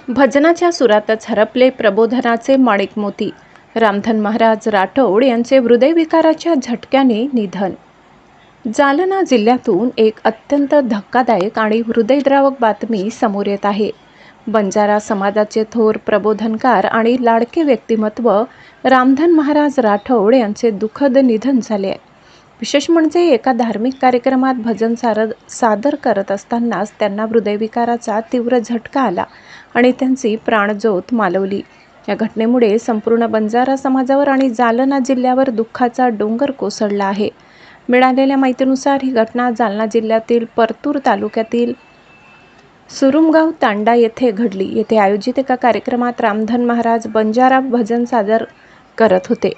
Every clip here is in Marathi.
भजनाच्या सुरातच हरपले प्रबोधनाचे माणिक मोती. रामधन महाराज राठोड यांचे हृदयविकाराच्या झटक्याने निधन. जालना जिल्ह्यातून एक अत्यंत धक्कादायक आणि हृदयद्रावक बातमी समोर येत आहे. बंजारा समाजाचे थोर प्रबोधनकार आणि लाडके व्यक्तिमत्व रामधन महाराज राठोड यांचे दुःखद निधन झाले आहे. विशेष म्हणजे एका धार्मिक कार्यक्रमात भजन सादर करत असतानाच त्यांना हृदयविकाराचा तीव्र झटका आला आणि त्यांची प्राणज्योत मालवली. या घटनेमुळे संपूर्ण बंजारा समाजावर आणि जालना जिल्ह्यावर दुःखाचा डोंगर कोसळला आहे. मिळालेल्या माहितीनुसार ही घटना जालना जिल्ह्यातील परतूर तालुक्यातील सुरुमगाव तांडा येथे घडली. येथे आयोजित एका कार्यक्रमात रामधन महाराज बंजारा भजन सादर करत होते.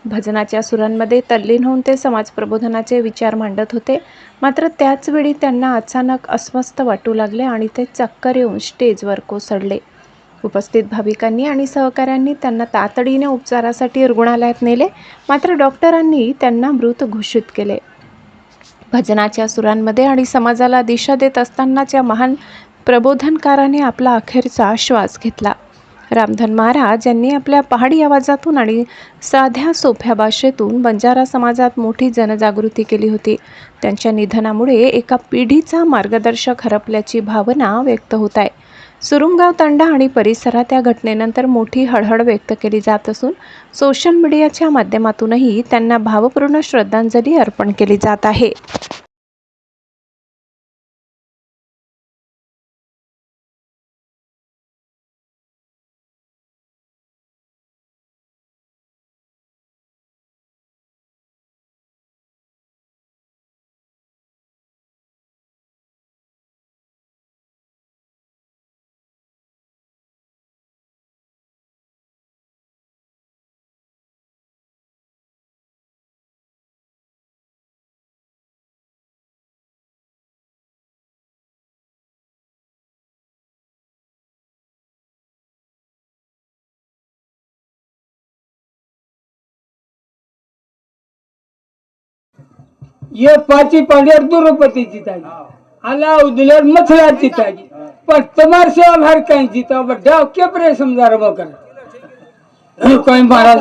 भजनाच्या सुरांमध्ये तल्लीन होऊन ते समाज प्रबोधनाचे विचार मांडत होते. मात्र त्याच वेळी त्यांना अचानक अस्वस्थ वाटू लागले आणि ते चक्कर येऊन स्टेजवर कोसळले. उपस्थित भाविकांनी आणि सहकाऱ्यांनी त्यांना तातडीने उपचारासाठी रुग्णालयात नेले. मात्र डॉक्टरांनी त्यांना मृत घोषित केले. भजनाच्या सुरांमध्ये आणि समाजाला दिशा देत असतानाच या महान प्रबोधनकाराने आपला अखेरचा श्वास घेतला. रामधन महाराज यांनी आपल्या पहाडी आवाजातून आणि साध्या सोप्या भाषेतून बंजारा समाजात मोठी जनजागृती केली होती. त्यांच्या निधनामुळे एका पिढीचा मार्गदर्शक हरपल्याची भावना व्यक्त होत आहे. सुरुमगाव तांडा आणि परिसरात या घटनेनंतर मोठी हळहळ व्यक्त केली जात असून सोशल मीडियाच्या माध्यमातूनही त्यांना भावपूर्ण श्रद्धांजली अर्पण केली जात आहे. ये पाची पांड्यार दुरुपति जीतागी अलाउद्दीन मथुरा जीतागी पर तुम्हार से हर कहीं जीता बड़ा क्या प्रे समझा रहा कर कोई महाराज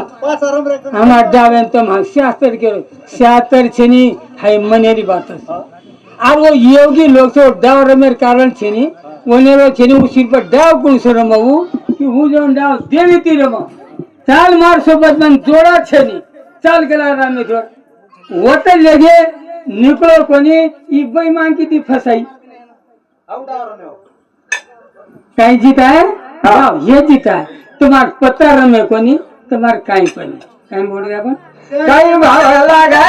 हमार डावें तुम शास्त्र के शास्त्र छनी है मनेरी बात है और वो योगी लोग से डाव रमेर कारण छनी वने रो छनी उसी पर डाव कुण से रमऊ कि हूँ जो डाव देवी ती रमा चाल मार सोबत मन जोड़ा छनी चाल गला रामे जोड़ होते लगे निकलो कोनी ई बेईमान की थी फसाई कहीं जीता है हाँ ये जीता है तुम्हार पता रमे कोनी तुम्हार कहीं पर कहीं बोल गया अपन कहीं भाव लगा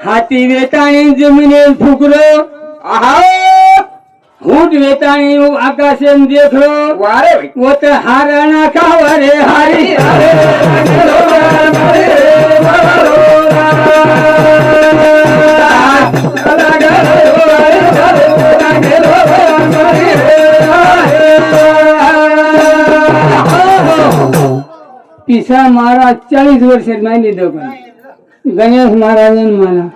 हाथी वेताणी जमीने फुकरो हुट वेताणी आकाशे देखो वो तो हाराना खावारे हारी पिसा महाराज 40 वर्ष माहिती दो गणेश महाराज मला